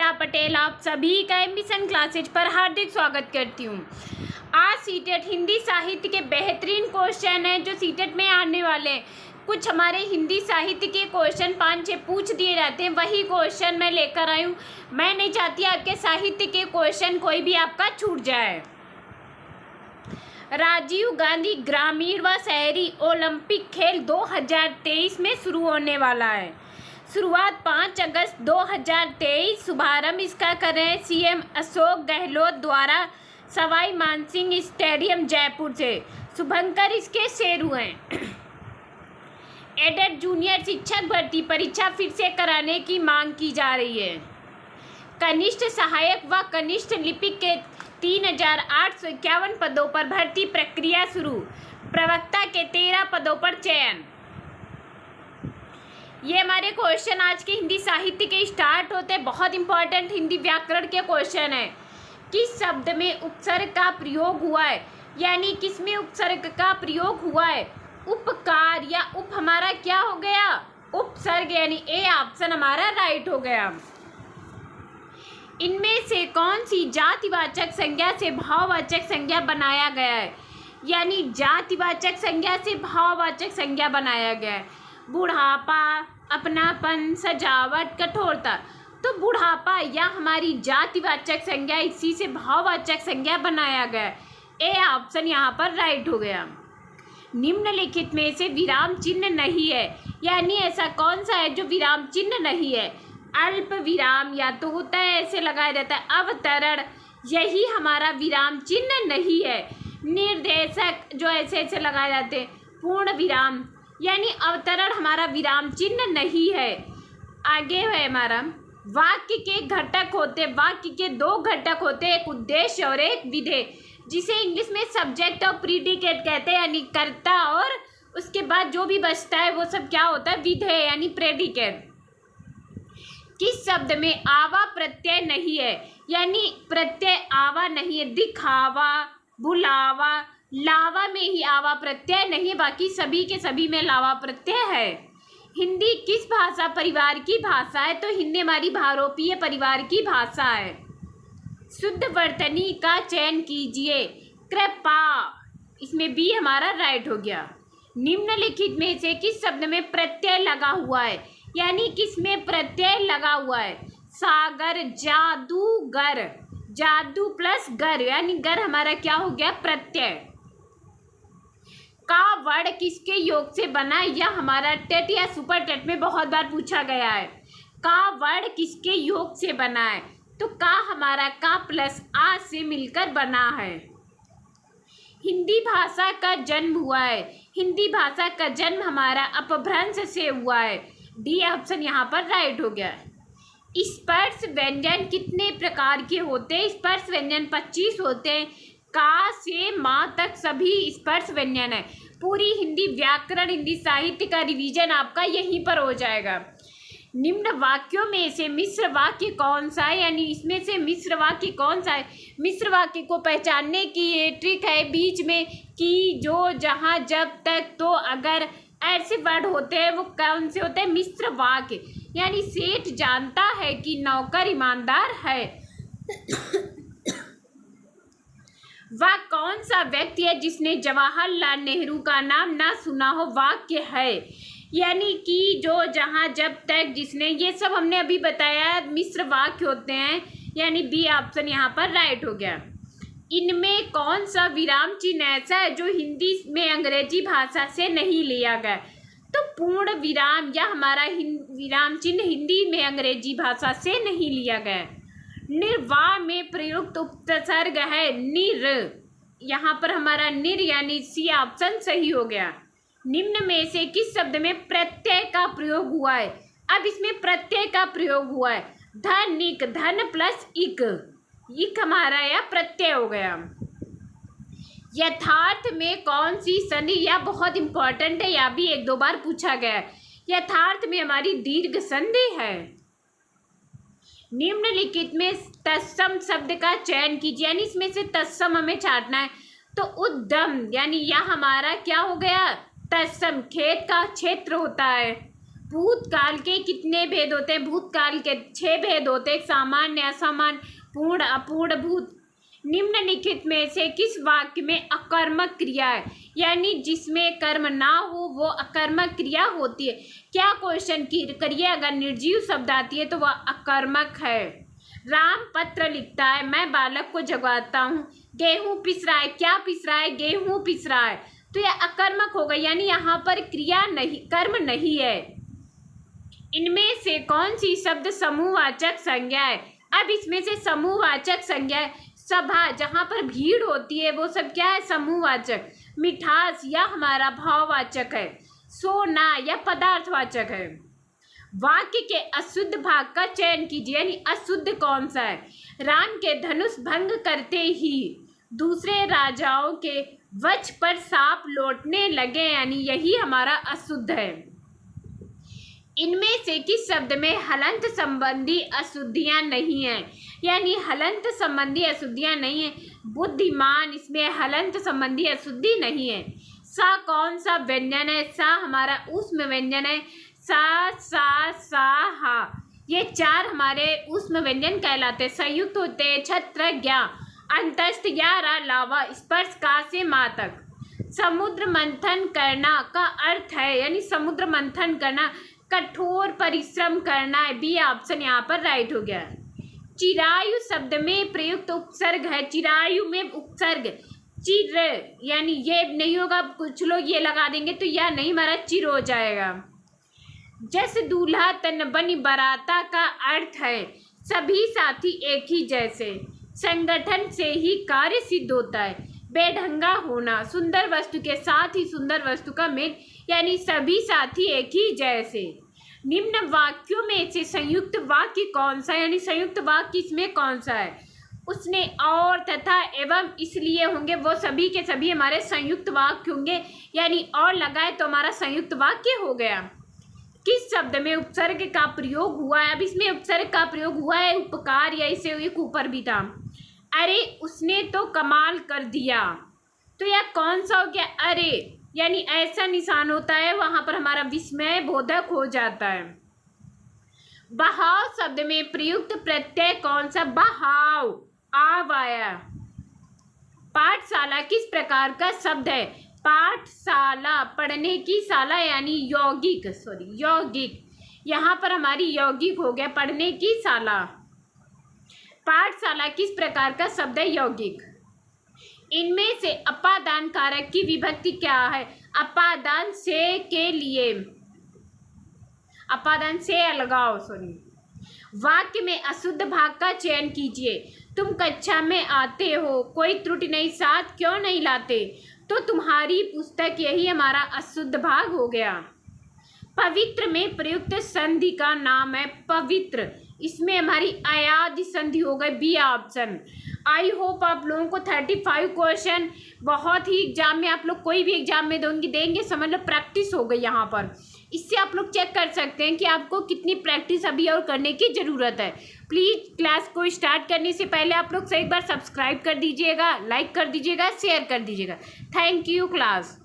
श्वेता पटेल आप सभी का एम्बिशन क्लासेज पर हार्दिक स्वागत करती हूँ। आज सीटेट हिंदी साहित्य के बेहतरीन क्वेश्चन हैं जो सीटेट में आने वाले हैं। कुछ हमारे हिंदी साहित्य के क्वेश्चन 5-6 पूछ दिए जाते हैं, वही क्वेश्चन मैं लेकर आई हूँ। मैं नहीं चाहती आपके साहित्य के क्वेश्चन कोई भी आपका छूट जाए। राजीव गांधी ग्रामीण व शहरी ओलंपिक खेल 2023 में शुरू होने वाला है। शुरुआत 5 अगस्त 2023, शुभारंभ इसका करें सीएम अशोक गहलोत द्वारा सवाई मानसिंह स्टेडियम जयपुर से। शुभंकर इसके शेरू हैं। एडेड जूनियर शिक्षक भर्ती परीक्षा फिर से कराने की मांग की जा रही है। कनिष्ठ सहायक व कनिष्ठ लिपिक के 3,851 पदों पर भर्ती प्रक्रिया शुरू। प्रवक्ता के 13 पदों पर चयन। ये हमारे क्वेश्चन आज के हिंदी साहित्य के स्टार्ट होते हैं। बहुत इंपॉर्टेंट हिंदी व्याकरण के क्वेश्चन है। किस शब्द में उपसर्ग का प्रयोग हुआ है, यानी किस में उपसर्ग का प्रयोग हुआ है। उपकार या उप हमारा क्या हो गया, उपसर्ग, यानी ए ऑप्शन हमारा राइट हो गया। इनमें से कौन सी जातिवाचक संज्ञा से भाववाचक संज्ञा बनाया गया है, यानी जातिवाचक संज्ञा से भाववाचक संज्ञा बनाया गया है। बुढ़ापा, अपनापन, सजावट, कठोरता। तो बुढ़ापा या हमारी जातिवाचक संज्ञा, इसी से भाववाचक संज्ञा बनाया गया। ए ऑप्शन यहाँ पर राइट हो गया। निम्नलिखित में से विराम चिन्ह नहीं है, यानी ऐसा कौन सा है जो विराम चिन्ह नहीं है। अल्प विराम या तो होता है ऐसे लगाया जाता है अवतरण, यही हमारा विराम चिन्ह नहीं है। निर्देशक जो ऐसे ऐसे लगाए जाते हैं। पूर्ण विराम यानी अवतरण हमारा विराम चिन्ह नहीं है। आगे है हमारा वाक्य के घटक होते, वाक्य के 2 घटक होते हैं, एक उद्देश्य और एक विधेय, जिसे इंग्लिश में सब्जेक्ट और प्रीडिकेट कहते हैं, यानी कर्ता, और उसके बाद जो भी बचता है वो सब क्या होता है, विधेय यानी प्रेडिकेट। किस शब्द में आवा प्रत्यय नहीं है, यानी प्रत्यय आवा नहीं है। दिखावा, बुलावा, लावा में ही आवा प्रत्यय नहीं, बाकी सभी के सभी में लावा प्रत्यय है। हिंदी किस भाषा परिवार की भाषा है, तो हिंदी हमारी भारोपीय परिवार की भाषा है। शुद्ध वर्तनी का चयन कीजिए। कृपा, इसमें बी हमारा राइट हो गया। निम्नलिखित में से किस शब्द में प्रत्यय लगा हुआ है, यानी किस में प्रत्यय लगा हुआ है। सागर, जादूगर, जादू प्लस गर, यानी गर हमारा क्या हो गया, प्रत्यय। का वर्ण किसके योग से बना, यह हमारा टेट या सुपर टेट में बहुत बार पूछा गया है। का वर्ण किसके योग से बना है, तो का हमारा का प्लस आ से मिलकर बना है। हिंदी भाषा का जन्म हुआ है, हिंदी भाषा का जन्म हमारा अपभ्रंश से हुआ है। डी ऑप्शन यहाँ पर राइट हो गया। स्पर्श व्यंजन कितने प्रकार के होते हैं, स्पर्श व्यंजन 25 होते हैं। का से माँ तक सभी स्पर्श व्यंजन है। पूरी हिंदी व्याकरण, हिंदी साहित्य का रिवीजन आपका यहीं पर हो जाएगा। निम्न वाक्यों में से मिश्र वाक्य कौन सा है, यानी इसमें से मिश्र वाक्य कौन सा है। मिश्र वाक्य को पहचानने की ये ट्रिक है, बीच में कि, जो, जहाँ, जब तक, तो, अगर, ऐसे वर्ड होते हैं वो कौन से होते हैं, मिश्र वाक्य। यानी सेठ जानता है कि नौकर ईमानदार है। वह कौन सा व्यक्ति है जिसने जवाहरलाल नेहरू का नाम ना सुना हो, वाक्य है। यानी कि, जो, जहाँ, जब तक, जिसने, ये सब हमने अभी बताया मिश्र वाक्य होते हैं, यानी बी ऑप्शन यहाँ पर राइट हो गया। इनमें कौन सा विराम चिन्ह ऐसा है जो हिंदी में अंग्रेजी भाषा से नहीं लिया गया, तो पूर्ण विराम या हमारा विराम चिन्ह हिंदी में अंग्रेजी भाषा से नहीं लिया गया। निर्वाह में प्रयुक्त उपसर्ग है निर, यहाँ पर हमारा निर यानी सी ऑप्शन सही हो गया। निम्न में से किस शब्द में प्रत्यय का प्रयोग हुआ है, अब इसमें प्रत्यय का प्रयोग हुआ है। धनिक, धन प्लस इक, इक हमारा या प्रत्यय हो गया। यथार्थ में कौन सी संधि, या बहुत इंपॉर्टेंट है, या भी 1-2 बार पूछा गया है। यथार्थ में हमारी दीर्घ संधि है। निम्नलिखित में तत्सम शब्द का चयन कीजिए, यानी इसमें से तत्सम हमें छांटना है। तो उद्यम, यानी यह हमारा क्या हो गया, तत्सम, खेत का क्षेत्र होता है। भूतकाल के कितने भेद होते हैं? भूतकाल के 6 भेद होते हैं, सामान्य, असामान्य, पूर्ण, अपूर्ण, भूत। निम्नलिखित में से किस वाक्य में अकर्मक क्रिया है, यानी जिसमें कर्म ना हो वो अकर्मक क्रिया होती है? क्या क्वेश्चन की करिए, अगर निर्जीव शब्द आती है तो वह अकर्मक है। राम पत्र लिखता है, मैं बालक को जगाता हूँ, गेहूं पिस रहा है, क्या पिस रहा है? गेहूं पिस रहा है, तो यह अकर्मक होगा, यानी यहाँ पर क्रिया नहीं, कर्म नहीं है। इनमें से कौन सी शब्द समूहवाचक संज्ञा है? अब इसमें से समूहवाचक संज्ञा है, सभा, जहाँ पर भीड़ होती है वो सब क्या है? समूहवाचक। मिठास या हमारा भाववाचक है। सोना या पदार्थवाचक है। वाक्य के अशुद्ध भाग का चयन कीजिए, यानी अशुद्ध कौन सा है? राम के धनुष भंग करते ही दूसरे राजाओं के वश पर सांप लौटने लगे, यानी यही हमारा अशुद्ध है। इनमें से किस शब्द में हलंत संबंधी अशुद्धियां नहीं है, यानी हलंत संबंधी अशुद्धियां नहीं है? बुद्धिमान, इसमें हलंत संबंधी अशुद्धि नहीं है। सा कौन सा व्यंजन है? सा हमारा ऊष्म व्यंजन है। सा, सा, सा, हा, ये 4 हमारे ऊष्म व्यंजन कहलाते हैं। संयुक्त होते हैं छत्र, ज्ञा, अंतस्थ, या, रा, लावा, स्पर्श, का से मा तक। समुद्र मंथन करना का अर्थ है, यानी समुद्र मंथन करना कठोर परिश्रम करना है। बी ऑप्शन यहाँ पर राइट हो गया। चिरायु शब्द में प्रयुक्त उपसर्ग है। चिरायु में उपसर्ग चिर, यानी ये नहीं होगा, कुछ लोग ये लगा देंगे तो यह नहीं, हमारा चिर हो जाएगा। जस दूल्हा तन बनी बराता का अर्थ है सभी साथी एक ही जैसे। संगठन से ही कार्य सिद्ध होता है। बेढंगा होना, सुंदर वस्तु के साथ ही सुंदर वस्तु का मेल, यानी सभी साथी एक ही जैसे। निम्न वाक्यों में से संयुक्त वाक्य कौन सा, यानी संयुक्त वाक्य इसमें कौन सा है? उसने, और, तथा, एवं, इसलिए होंगे, वो सभी के सभी हमारे संयुक्त वाक्य होंगे, यानी और लगाए तो हमारा संयुक्त वाक्य हो गया। किस शब्द में उपसर्ग का प्रयोग हुआ है? अब इसमें उपसर्ग का प्रयोग हुआ है उपकार, या इसे एक ऊपर भी था। अरे उसने तो कमाल कर दिया, तो यह कौन सा हो गया? अरे, यानी ऐसा निशान होता है, वहां पर हमारा विस्मय बोधक हो जाता है। बहाव शब्द में प्रयुक्त प्रत्यय कौन सा? बहाव, आव आया। पाठशाला किस प्रकार का शब्द है? पाठशाला, पढ़ने की शाला, यानी यौगिक, यौगिक, यहाँ पर हमारी यौगिक हो गया, पढ़ने की शाला। पाठशाला किस प्रकार का शब्द है? यौगिक। इनमें से अपादान कारक की विभक्ति क्या है? अपादान से के लिए, अपादान से अलगाव, वाक्य में अशुद्ध भाग का चयन कीजिए। तुम कक्षा में आते हो, कोई त्रुटि नहीं, साथ क्यों नहीं लाते? तो तुम्हारी पुस्तक, यही हमारा अशुद्ध भाग हो गया। पवित्र में प्रयुक्त संधि का नाम है पवित्र, इसमें हमारी अयादि संधि हो गई, बी ऑप्शन। आई होप आप लोगों को 35 क्वेश्चन बहुत ही एग्जाम में, आप लोग कोई भी एग्जाम में देंगे, समझ लो प्रैक्टिस हो गई यहाँ पर। इससे आप लोग चेक कर सकते हैं कि आपको कितनी प्रैक्टिस अभी और करने की ज़रूरत है। प्लीज़ क्लास को स्टार्ट करने से पहले आप लोग एक बार सब्सक्राइब कर दीजिएगा, लाइक कर दीजिएगा, शेयर कर दीजिएगा। Thank you class.